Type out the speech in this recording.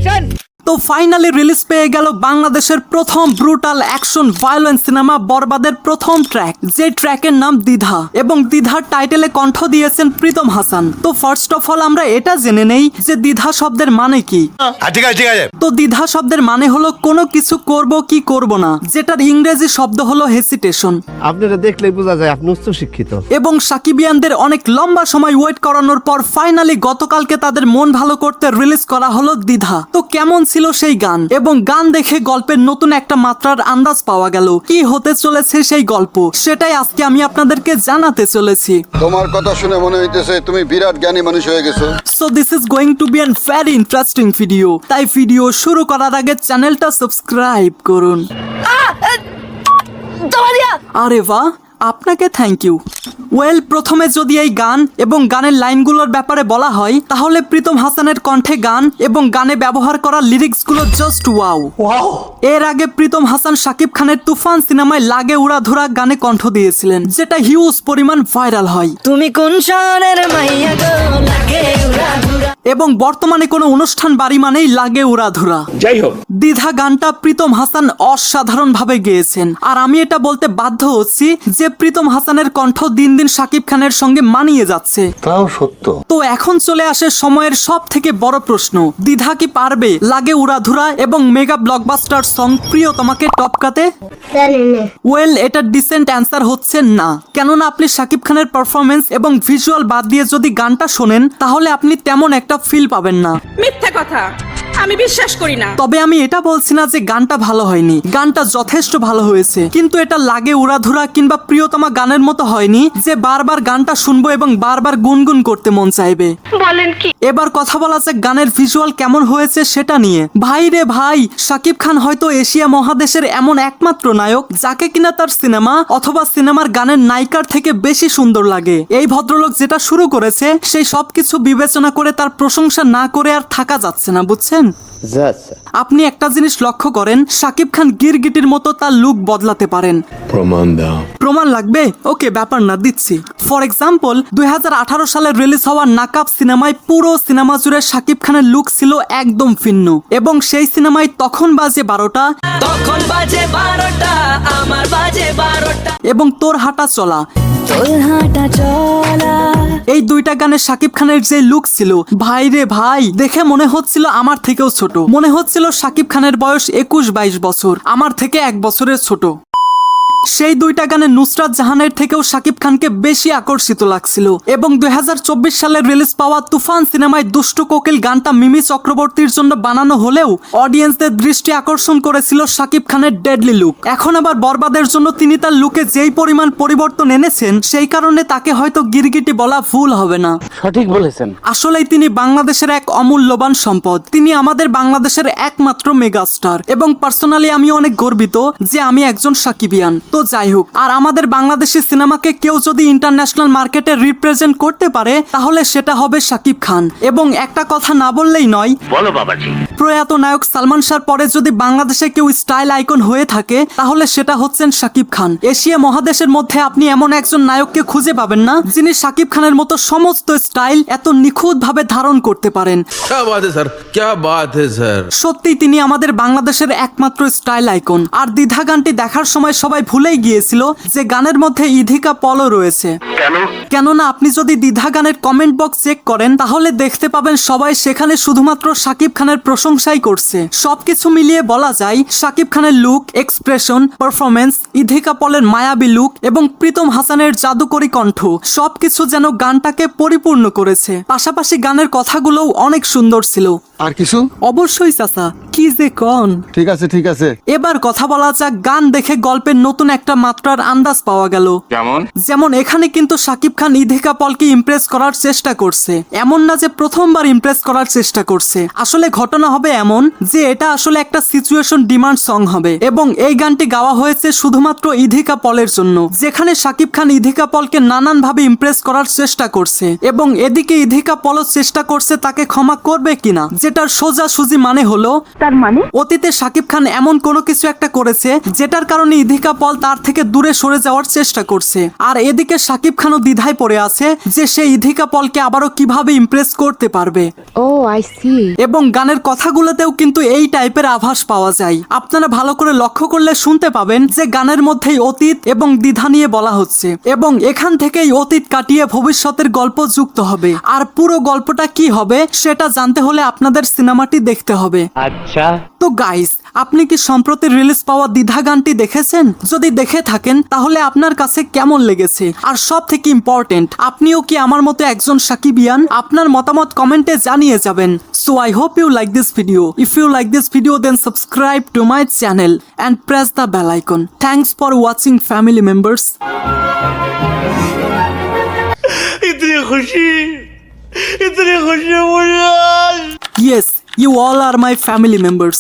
Action. তো finally release পেয়ে গেল বাংলাদেশের প্রথম ব্রুটাল অ্যাকশন ভায়োলেন্স সিনেমা বরবাদের প্রথম ট্র্যাক, যে ট্র্যাকের নাম দ্বিধা, এবং দ্বিধার টাইটেলে কণ্ঠ দিয়েছেন প্রীতম হাসান। তো ফার্স্ট অফ অল আমরা এটা জেনে নেই যে দ্বিধা শব্দের মানে কি। ঠিক আছে। তো দ্বিধা শব্দের মানে হলো কোনো কিছু করব কি করব না, যেটার ইংরেজি শব্দ হলো হেসিটেশন। আপনারা দেখলেই বোঝা যায় আপনি উচ্চ শিক্ষিত। এবং সাকিবিয়ানদের অনেক লম্বা সময় ওয়েট করানোর পর ফাইনালি গতকালকে তাদের মন ভালো করতে রিলিজ করা হলো দ্বিধা। তো কেমন ছিল সেই গান, এবং গান দেখে গল্পের নতুন একটা মাত্রার আন্দাজ পাওয়া গেল। কি হতে চলেছে সেই গল্প, সেটাই আজকে আমি আপনাদেরকে জানাতে চলেছি। তোমার কথা শুনে মনে হইতেছে তুমি বিরাট জ্ঞানী মানুষ হয়ে গেছো। So this is going to be an very interesting video. তাই ভিডিও শুরু করার আগে চ্যানেলটা সাবস্ক্রাইব করুন। আরে বাহ, আপনাকে থ্যাংক ইউ। ওয়েল, প্রথমে যদি এই গান এবং গানের লাইনগুলোর ব্যাপারে বলা হয়, তাহলে প্রীতম হাসানের কণ্ঠে গান এবং গানে ব্যবহার করা লিরিক্সগুলো জাস্ট ওয়াও। এর আগে প্রীতম হাসান শাকিব খানের তুফান সিনেমায় লাগে উড়াধুরা গানে কণ্ঠ দিয়েছিলেন, যেটা হিউজ পরিমাণ ভাইরাল হয়। তুমি কোন শহরের মাইয়া গো, লাগে উড়াধুরা। এবং বর্তমানে কোনো অনুষ্ঠান বাড়ি মানেই লাগে উড়াধুরা। যাই হোক, দ্বিধা গানটা প্রীতম হাসান অসাধারণ ভাবে গেয়েছেন, আর আমি এটা বলতে বাধ্য হচ্ছি যে প্রীতম হাসানের কণ্ঠ দিন দিন শাকিব খানের সঙ্গে মানিয়ে যাচ্ছে। তাও সত্য। তো এখন চলে আসে সময়ের সব থেকে বড় প্রশ্ন, দ্বিধা কি পারবে লাগে উড়াধুরা এবং মেগা ব্লকবাস্টার সং প্রিয়তমাকে টপকাতে? ওয়েল, এটার ডিসেন্ট অ্যান্সার হচ্ছে না। কেননা আপনি শাকিব খানের পারফরমেন্স এবং ভিজুয়াল বাদ দিয়ে যদি গানটা শোনেন, তাহলে আপনি তেমন একটা ফিল পাবেন না। মিথ্যা কথা, আমি বিশ্বাস করি না। তবে আমি এটা বলছি না যে গানটা ভালো হয়নি, গানটা যথেষ্ট ভালো হয়েছে, কিন্তু এটা লাগে উড়াধুরা কিংবা প্রিয়তমা গানের মতো হয়নি যে বারবার গানটা শুনবো এবং বারবার গুনগুন করতে মন চাইবে। বলেন কি? এবার কথা বলা যাক গানের ভিজুয়াল কেমন হয়েছে সেটা নিয়ে। ভাই রে ভাই, শাকিব খান হয়তো এশিয়া মহাদেশের এমন একমাত্র নায়ক যাকে কিনা তার সিনেমা অথবা সিনেমার গানের নায়িকার থেকে বেশি সুন্দর লাগে। এই ভদ্রলোক যেটা শুরু করেছে, সেই সবকিছু বিবেচনা করে তার প্রশংসা না করে আর থাকা যাচ্ছে না, বুঝছেন? আপনি একটা জিনিস লক্ষ্য করেন, শাকিব খান গিরগিটির মতো তার লুক বদলাতে পারেন। প্রমাণ দাও। প্রমাণ লাগবে? ওকে, ব্যাপার না, দিচ্ছি। ফর এক্সাম্পল, 2018 সালে রিলিজ হওয়া নাকাব সিনেমায় পুরো সিনেমা জুড়ে শাকিব খানের লুক ছিল একদম ভিন্ন, এবং সেই সিনেমায় তখন বাজে 12টা, তখন বাজে 12টা, আমার বাজে 12টা, এবং তোর হাঁটা চলা, তোর হাঁটা চলা। এই দুইটা গানে শাকিব খানের যে লুক ছিল, ভাই রে ভাই, দেখে মনে হচ্ছিল আমার থেকেও ছোট। মনে হচ্ছিল শাকিব খানের বয়স 21-22 বছর, আমার থেকে 1 বছরের ছোট। সেই দুইটা গানে নুসরাত জাহানের থেকেও শাকিব খানকে বেশি আকর্ষিত লাগছিল। এবং 2024 সালে রিলিজ পাওয়া তুফান সিনেমায় দুষ্টু কোকিল গানটা মিমি চক্রবর্তীর জন্য বানানো হলেও অডিয়েন্সদের দৃষ্টি আকর্ষণ করেছিল শাকিব খানের ডেডলি লুক। এখন আবার বরবাদের জন্য তিনি তার লুকে যেই পরিমাণ পরিবর্তন এনেছেন, সেই কারণে তাকে হয়তো গিরগিটি বলা ভুল হবে না। সঠিক বলেছেন। আসলেই তিনি বাংলাদেশের এক অমূল্যবান সম্পদ। তিনি আমাদের বাংলাদেশের একমাত্র মেগাস্টার, এবং পার্সোনালি আমি অনেক গর্বিত যে আমি একজন সাকিবিয়ান। তো যাই হোক, আর আমাদের বাংলাদেশি সিনেমাকে কেউ যদি ইন্টারন্যাশনাল মার্কেটে রিপ্রেজেন্ট করতে পারে, তাহলে সেটা হবে শাকিব খান। এবং একটা কথা না বললেই নয়, বলো বাবাজি। প্রয়াত নায়ক সালমান শাহর পরে যদি বাংলাদেশে কেউ স্টাইল আইকন হয়ে থাকে, তাহলে সেটা হচ্ছেন শাকিব খান। এশিয়া মহাদেশের মধ্যে আপনি এমন একজন নায়ককে খুঁজে পাবেন না যিনি শাকিব খানের মতো সমস্ত স্টাইল এত নিখুঁত ভাবে ধারণ করতে পারেন। সত্যি তিনি আমাদের বাংলাদেশের একমাত্র স্টাইল আইকন। আর দ্বিধা গানটি দেখার সময় সবাই ভুলেই গিয়েছিল যে গানের মধ্যে ইধিকা পলও রয়েছে। কেননা আপনি যদি দ্বিধা গানের কমেন্ট বক্স চেক করেন, তাহলে দেখতে পাবেন সবাই সেখানে শুধুমাত্র শাকিব খানের প্রশংসাই করছে। সবকিছু মিলিয়ে বলা যায় শাকিব খানের লুক, এক্সপ্রেশন, পারফরমেন্স, ইধিকা পলের মায়াবী লুক এবং প্রীতম হাসানের জাদুকরী কণ্ঠ সবকিছু যেন গানটাকে পরিপূর্ণ করেছে। পাশাপাশি গানের কথাগুলোও অনেক সুন্দর ছিল। আর কিছু? অবশ্যই চাচা, কি যে কন। ঠিক আছে ঠিক আছে। এবার কথা বলা যাক গান দেখে গল্পের নতুন একটা মাত্রার আন্দাজ পাওয়া গেল। যেমন এখানে কিন্তু শাকিব খান ইধিকা পলকে ইমপ্রেস করার চেষ্টা করছে। এমন না যে প্রথমবার ইমপ্রেস করার চেষ্টা করছে। আসলে ঘটনা হবে এমন যে এটা আসলে একটা সিচুয়েশন ডিমান্ড সং হবে, এবং এই গানটি গাওয়া হয়েছে শুধুমাত্র ইধিকা পলের জন্য, যেখানে শাকিব খান ইধিকা পলকে নানান ভাবে ইমপ্রেস করার চেষ্টা করছে। এবং এদিকে ইধিকা পলও চেষ্টা করছে তাকে ক্ষমা করবে কিনা, যেটার সোজাসুজি মানে হলো, তার মানে অতীতে শাকিব খান এমন কোনো কিছু একটা করেছে যেটার কারণে ইধিকা পল তার থেকে দূরে সরে যাওয়ার চেষ্টা করছে। আর এদিকে শাকিব খানও দ্বিধায় পড়ে আছে যে সে ইধিকা পলকে আবারও কিভাবে ইমপ্রেস করতে পারবে। Oh, I see. এবং গানের কথাগুলোতেও কিন্তু এই টাইপের আভাস পাওয়া যায়। আপনারা ভালো করে লক্ষ্য করলে শুনতে পাবেন যে গানের মধ্যেই অতীত এবং দ্বিধা নিয়ে বলা হচ্ছে এবং এখান থেকেই অতীত কাটিয়ে ভবিষ্যতের গল্প যুক্ত হবে। আর পুরো গল্পটা কি হবে সেটা জানতে হলে আপনাদের সিনেমাটি দেখতে হবে। আচ্ছা, তো গাইস, আপনি কি সম্প্রতি রিলিজ পাওয়া দ্বিধা গানটি দেখেছেন? যদি দেখে থাকেন তাহলে আপনার কাছে কেমন লেগেছে? আর সব থেকে ইম্পর্টেন্ট, আপনিও কি আমার মতো একজন সাকিবিয়ান? আপনার মতামত কমেন্টে জানিয়ে যাবেন। So I hope you like this video. If you like this video then subscribe to my channel and press the bell icon. Thanks for watching, family members. इतनी खुशी मुझे आज। Yes, you all are my family members.